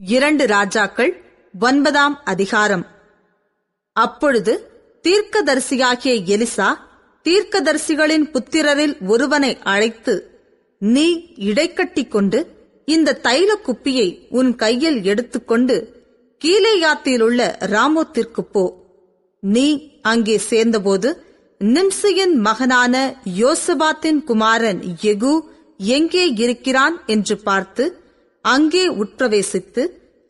2 ராஜாக்கள் 9ஆம் அதிகாரம். அப்பொழுது தீர்க்கதரிசியாகிய எலிசா தீர்க்கதரிசிகளின் புத்திரரில் ஒருவனை அழைத்து, நீ இடைக்கட்டிக் கொண்டு இந்த தைல குப்பியை உன் கையில் எடுத்துக்கொண்டு கீலேயாத்திலுள்ள ராமோத்திற்குப் போ. நீ அங்கே சேர்ந்தபோது நிம்சியின் மகனான யோசபாத்தின் குமாரன் யெகூ எங்கே இருக்கிறான் என்று பார்த்து அங்கே உட்பிரவேசித்து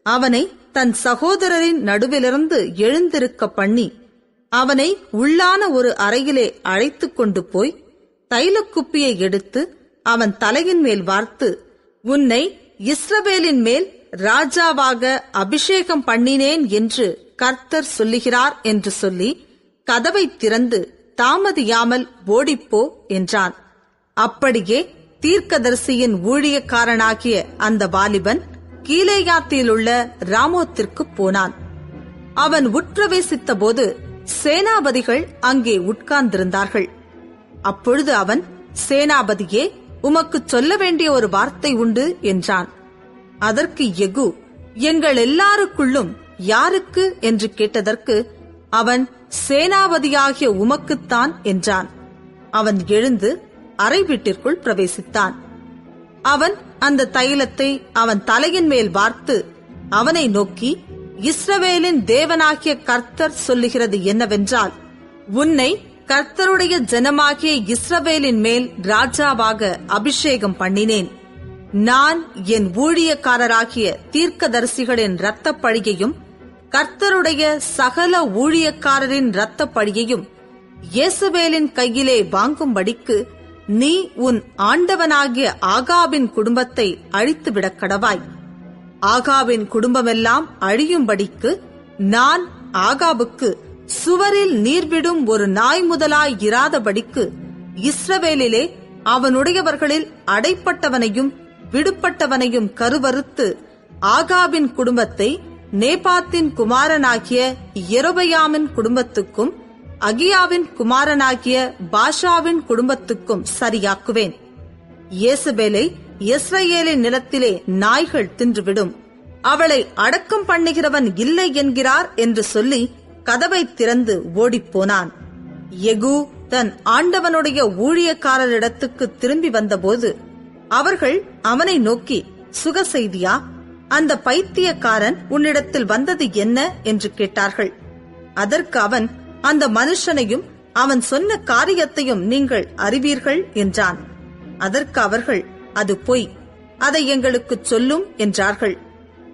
அவனை தன் சகோதரரின் நடுவிலிருந்து எழுந்திருக்க பண்ணி அவனை உள்ளான ஒரு அறையிலே அழைத்து கொண்டு போய் தைலக்குப்பியை எடுத்து அவன் தலையின் மேல் வார்த்து, உன்னை இஸ்ரவேலின் மேல் ராஜாவாக அபிஷேகம் பண்ணினேன் என்று கர்த்தர் சொல்லுகிறார் என்று சொல்லி கதவை திறந்து தாமதியாமல் ஓடிப்போ என்றான். அப்படியே தீர்க்கதரிசியின் ஊழியக்காரனாகிய அந்த வாலிபன் கீலேயாத்திலுள்ள ராமோத்திற்கு போனான். அவன் உட்பிரவேசித்த போது சேனாபதிகள் அங்கே உட்கார்ந்திருந்தார்கள். அப்பொழுது அவன், சேனாபதியே, உமக்கு சொல்ல வேண்டிய ஒரு வார்த்தை உண்டு என்றான். அதற்கு யெகூ, எங்கள் எல்லாருக்குள்ளும் யாருக்கு என்று கேட்டதற்கு அவன், சேனாபதியாகிய உமக்குத்தான் என்றான். அவன் எழுந்து அறை வீட்டிற்குள் பிரவேசித்தான். அவன் அந்த தைலத்தை அவன் தலையின் மேல் வார்த்து அவனை நோக்கி, இஸ்ரவேலின் தேவனாகிய கர்த்தர் சொல்லுகிறது என்னவென்றால், உன்னை கர்த்தருடைய ஜனமாகிய இஸ்ரவேலின் மேல் ராஜாவாக அபிஷேகம் பண்ணினேன். நான் என் ஊழியக்காரராகிய தீர்க்கதரிசிகளின் இரத்தப் பழியையும் கர்த்தருடைய சகல ஊழியக்காரரின் இரத்தப் பழியையும் யேசுவேலின் கையிலே வாங்கும்படிக்கு நீ உன் ஆண்டவனாகிய ஆகாபின் குடும்பத்தை அழித்துவிடக் கடவாய். ஆகாபின் குடும்பமெல்லாம் அழியும்படிக்கு நான் ஆகாபுக்கு சுவரில் நீர்விடும் ஒரு நாய் முதலாய் இராதபடிக்கு இஸ்ரவேலிலே அவனுடையவர்களில் அடைப்பட்டவனையும் விடுபட்டவனையும் கருவறுத்து ஆகாபின் குடும்பத்தை நேபாத்தின் குமாரனாகிய யெரொபெயாமின் குடும்பத்துக்கும் அகியாவின் குமாரனாகிய பாஷாவின் குடும்பத்துக்கும் சரியாக்குவேன். யேசபேலை இஸ்ரவேலின் நிலத்திலே நாய்கள் தின்றுவிடும். அவளை அடக்கம் பண்ணுகிறவன் இல்லை என்கிறார் என்று சொல்லி கதவை திறந்து ஓடிப்போனான். யெகூ தன் ஆண்டவனுடைய ஊழியக்காரரிடத்துக்கு திரும்பி வந்தபோது அவர்கள் அவனை நோக்கி, சுக செய்தியா? அந்த பைத்தியக்காரன் உன்னிடத்தில் வந்தது என்ன என்று கேட்டார்கள். அதற்கு அவன், அந்த மனுஷனையும் அவன் சொன்ன காரியத்தையும் நீங்கள் அறிவீர்கள் என்றான். அதற்கு அவர்கள், அது பொய், அதை எங்களுக்குச் சொல்லும் என்றார்கள்.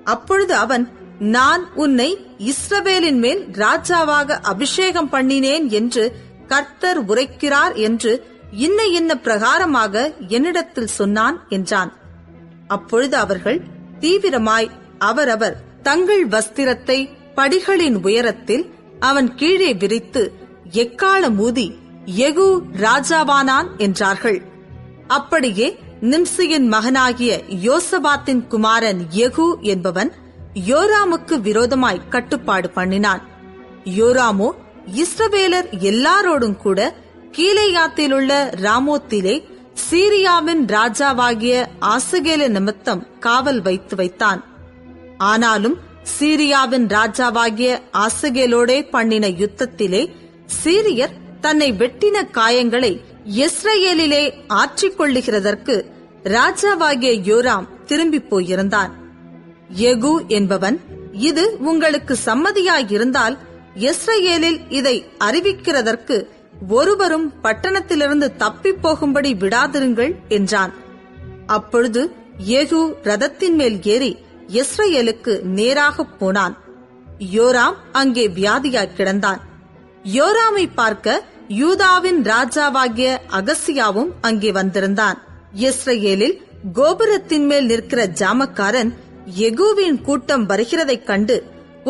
அப்பொழுது அவன், நான் உன்னை இஸ்ரவேலின் மேல் ராஜாவாக அபிஷேகம் பண்ணினேன் என்று கர்த்தர் உரைக்கிறார் என்று இன்ன பிரகாரமாக என்னிடத்தில் சொன்னான் என்றான். அப்பொழுது அவர்கள் தீவிரமாய் அவரவர் தங்கள் வஸ்திரத்தை படிகளின் உயரத்தில் அவன் கீழே விரித்து எக்காளம் ஊதி, யெகூ ராஜாவானான் என்றார்கள். அப்படியே நிம்சியின் மகனாகிய யோசபாத்தின் குமாரன் யெகூ என்பவன் யோராமுக்கு விரோதமாய் கட்டுப்பாடு பண்ணினான். யோராமோ இஸ்ரவேலர் எல்லாரோடும் கூட கீலேயாத்திலுள்ள ராமோத்திலே சீரியாவின் ராஜாவாகிய ஆசகேல நிமித்தம் காவல் வைத்தான். ஆனாலும் சீரியாவின் ராஜாவாகிய ஆசகேலோடே பண்ணின யுத்தத்திலே சீரியர் தன்னை வெட்டின காயங்களை இஸ்ரவேலிலே ஆற்றிக் கொள்ளுகிறதற்கு ராஜாவாகிய யோராம் திரும்பி போயிருந்தான். யெகூ என்பவன், இது உங்களுக்கு சம்மதியாயிருந்தால் இஸ்ரவேலில் இதை அறிவிக்கிறதற்கு ஒருவரும் பட்டணத்திலிருந்து தப்பிப் போகும்படி விடாதிருங்கள் என்றான். அப்பொழுது யெகூ ரதத்தின் மேல் ஏறி இஸ்ரவேலுக்கு நேராகப் போனான். யோராம் அங்கே வியாதியாய் கிடந்தான். யோராமை பார்க்க யூதாவின் ராஜாவாகிய அகசியாவும் அங்கே வந்திருந்தான். இஸ்ரவேலில் கோபுரத்தின் மேல் நிற்கிற ஜாமக்காரன் யெகூவின் கூட்டம் வருகிறதைக் கண்டு,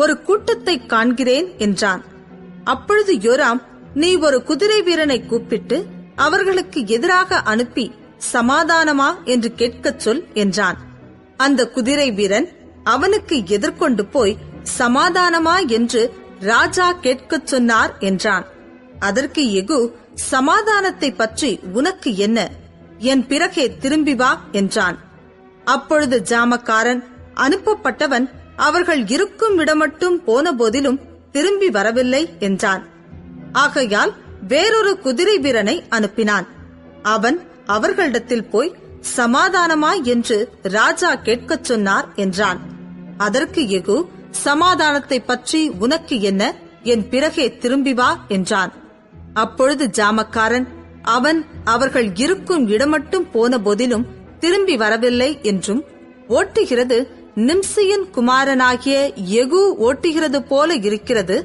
ஒரு கூட்டத்தை காண்கிறேன் என்றான். அப்பொழுது யோராம், நீ ஒரு குதிரை வீரனை கூப்பிட்டு அவர்களுக்கு எதிராக அனுப்பி சமாதானமா என்று கேட்கச் சொல் என்றான். அந்த குதிரை வீரன் அவனுக்கு எதிர்கொண்டு போய், சமாதானமா என்று ராஜா கேட்கச் சொன்னார் என்றான். அதற்கு யெகூ, சமாதானத்தை பற்றி உனக்கு என்ன? என் பிறகே திரும்பி வா என்றான். அப்பொழுது ஜாமக்காரன் அனுப்பப்பட்டவன் அவர்கள் இருக்கும் இடமட்டும் போன போதிலும் திரும்பி வரவில்லை என்றான். ஆகையால் வேறொரு குதிரை வீரனை அனுப்பினான். அவன் அவர்களிடத்தில் போய் சமாதானமா என்று ராஜா கேட்கச் சொன்னார் என்றான். அதற்கு யெகூ, சமாதானத்தை பற்றி உனக்கு என்ன, என் பிறகே திரும்பி வா என்றான். அப்பொழுது ஜாமக்காரன், அவன் அவர்கள் இருக்கும் இடமட்டும் போன போதிலும் திரும்பி வரவில்லை என்றும், ஓட்டுகிறது நிம்சியின் குமாரனாகிய யெகூ ஓட்டுகிறது போல இருக்கிறது,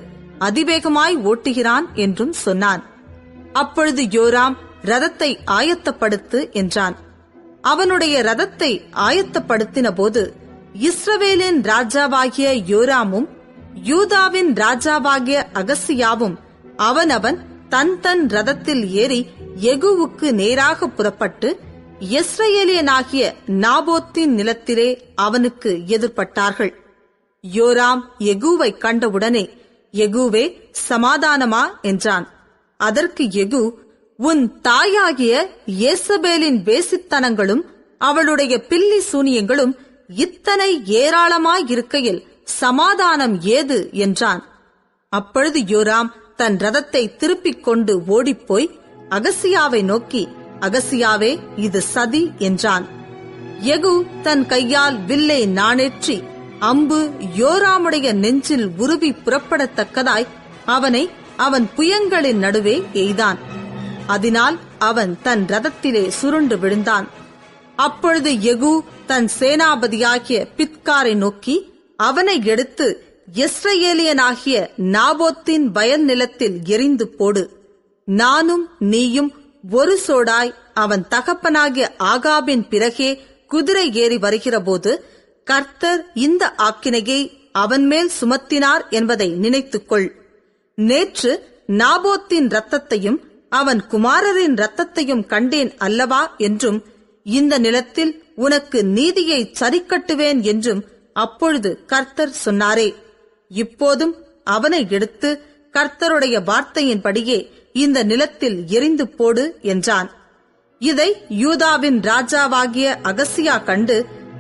அதிவேகமாய் ஓட்டுகிறான் என்றும் சொன்னான். அப்பொழுது யோராம், ரதத்தை ஆயத்தப்படுத்து என்றான். அவனுடைய ரதத்தை ஆயத்தப்படுத்தின போது இஸ்ரவேலின் ராஜாவாகிய யோராமும் யூதாவின் ராஜாவாகிய அகசியாவும் அவனவன் தன் தன் ரதத்தில் ஏறி யெகூவுக்கு நேராக புறப்பட்டு யெஸ்ரயேலியனாகிய நாபோத்தின் நிலத்திலே அவனுக்கு எதிர்பட்டார்கள். யோராம் யெகூவை கண்டவுடனே, யெகூவே, சமாதானமா என்றான். அதற்கு யெகூ, உன் தாயாகிய யேசபேலின் வேசித்தனங்களும் அவளுடைய பில்லி சூனியங்களும் இத்தனை ஏராளமாயிருக்கையில் சமாதானம் ஏது என்றான். அப்பொழுது யோராம் தன் ரதத்தை திருப்பிக் கொண்டு ஓடிப்போய் அகசியாவை நோக்கி, அகசியாவே, இது சதி என்றான். யெகூ தன் கையால் வில்லை நாணேற்றி அம்பு யோராமுடைய நெஞ்சில் உருவி புறப்படத்தக்கதாய் அவனை அவன் புயங்களின் நடுவே எய்தான். அதனால் அவன் தன் ரதத்திலே சுருண்டு விழுந்தான். அப்பொழுது யெகூ தன் சேனாபதியாகிய பித்காரை நோக்கி, அவனை எடுத்து யெஸ்ரயேலியனாகிய நாபோத்தின் வயல் நிலத்தில் எறிந்து போடு. நானும் நீயும் ஒரு சோடாய் அவன் தகப்பனாகிய ஆகாபின் பிறகே குதிரை ஏறி வருகிறபோது கர்த்தர் இந்த ஆக்கினையை அவன் மேல் சுமத்தினார் என்பதை நினைத்துக்கொள். நேற்று நாபோத்தின் இரத்தத்தையும் அவன் குமாரரின் இரத்தத்தையும் கண்டேன் அல்லவா என்றும், இந்த நிலத்தில் உனக்கு நீதியை சரிக்கட்டுவேன் என்றும் அப்பொழுது கர்த்தர் சொன்னாரே. இப்போதும் அவனை எடுத்து கர்த்தருடைய வார்த்தையின்படியே இந்த நிலத்தில் எறிந்து போடு என்றான். இதை யூதாவின் ராஜாவாகிய அகசியா கண்டு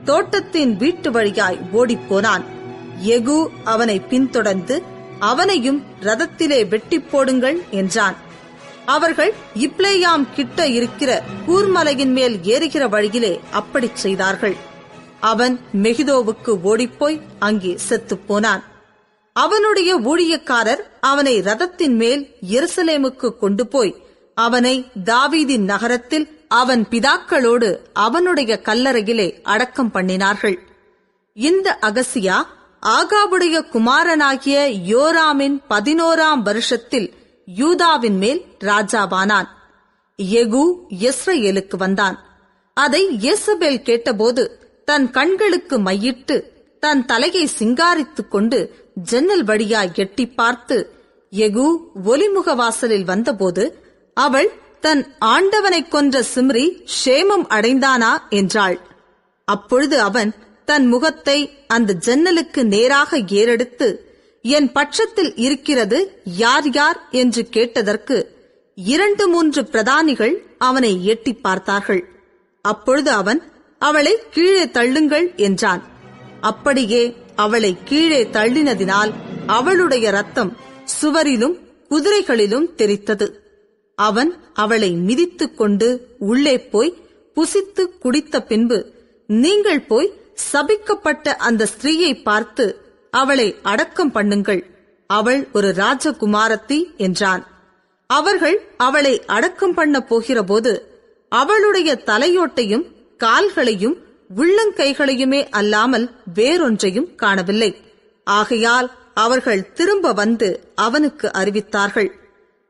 தோட்டத்தின் வீட்டு வழியாய் ஓடிப்போனான். யெகூ அவனை பின்தொடர்ந்து, அவனையும் ரதத்திலே வெட்டி போடுங்கள் என்றான். அவர்கள் இப்லேயாம் கிட்ட இருக்கிற கூர்மலையின் மேல் ஏறுகிற வழியிலே அப்படிச் செய்தார்கள். அவன் மெகிதோவுக்கு ஓடிப்போய் அங்கே செத்துப்போனான். அவனுடைய ஊழியக்காரர் அவனை ரதத்தின் மேல் எருசலேமுக்கு கொண்டு போய் அவனை தாவீதின் நகரத்தில் அவன் பிதாக்களோடு அவனுடைய கல்லறையிலே அடக்கம் பண்ணினார்கள். இந்த அகசியா ஆகாபுடைய குமாரனாகிய யோராமின் 11ஆம் வருஷத்தில் யூதாவின் மேல் ராஜாவானான். யெகூ யெஸ்ரயேலுக்கு வந்தான். அதை யேசபேல் கேட்டபோது தன் கண்களுக்கு மையிட்டு தன் தலையை சிங்காரித்துக் கொண்டு ஜன்னல் வழியாய் எட்டி பார்த்து, யெகூ ஒலிமுக வாசலில் வந்தபோது அவள் தன் ஆண்டவனைக் கொன்ற சிம்ரி சேமம் அடைந்தானா என்றாள். அப்பொழுது அவன் தன் முகத்தை அந்த ஜன்னலுக்கு நேராக ஏறெடுத்து, என் பட்சத்தில் இருக்கிறது யார் யார் என்று கேட்டதற்கு 2-3 பிரதானிகள் அவனை எட்டி பார்த்தார்கள். அப்பொழுது அவன், அவளை கீழே தள்ளுங்கள் என்றான். அப்படியே அவளை கீழே தள்ளினதினால் அவளுடைய இரத்தம் சுவரிலும் குதிரைகளிலும் தெரித்தது. அவன் அவளை மிதித்துக் கொண்டு உள்ளே போய் புசித்து குடித்த பின்பு, நீங்கள் போய் சபிக்கப்பட்ட அந்த ஸ்திரீயை பார்த்து அவளை அடக்கம் பண்ணுங்கள், அவள் ஒரு ராஜகுமாரத்தி என்றான். அவர்கள் அவளை அடக்கம் பண்ண போகிறபோது அவளுடைய தலையோட்டையும் கால்களையும் உள்ளங்கைகளையுமே அல்லாமல் வேறொன்றையும் காணவில்லை. ஆகையால் அவர்கள் திரும்ப வந்து அவனுக்கு அறிவித்தார்கள்.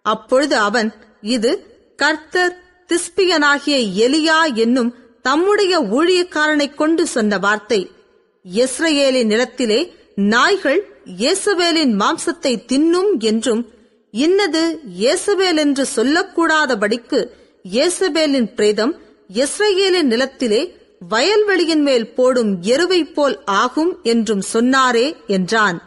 அப்பொழுது அவன், இது கர்த்தர் திஸ்பியனாகிய எலியா என்னும் தம்முடைய ஊழியக்காரனைக் கொண்டு சொன்ன வார்த்தை. யெஸ்ரயேலின் நிலத்திலே நாய்கள் யேசபேலின் மாம்சத்தை தின்னும் என்றும், இன்னது யேசபேல் என்று சொல்லக்கூடாதபடிக்கு யேசபேலின் பிரேதம் யெஸ்ரயேலின் நிலத்திலே வயல்வெளியின் மேல் போடும் எருவை போல் ஆகும் என்றும் சொன்னாரே என்றான்.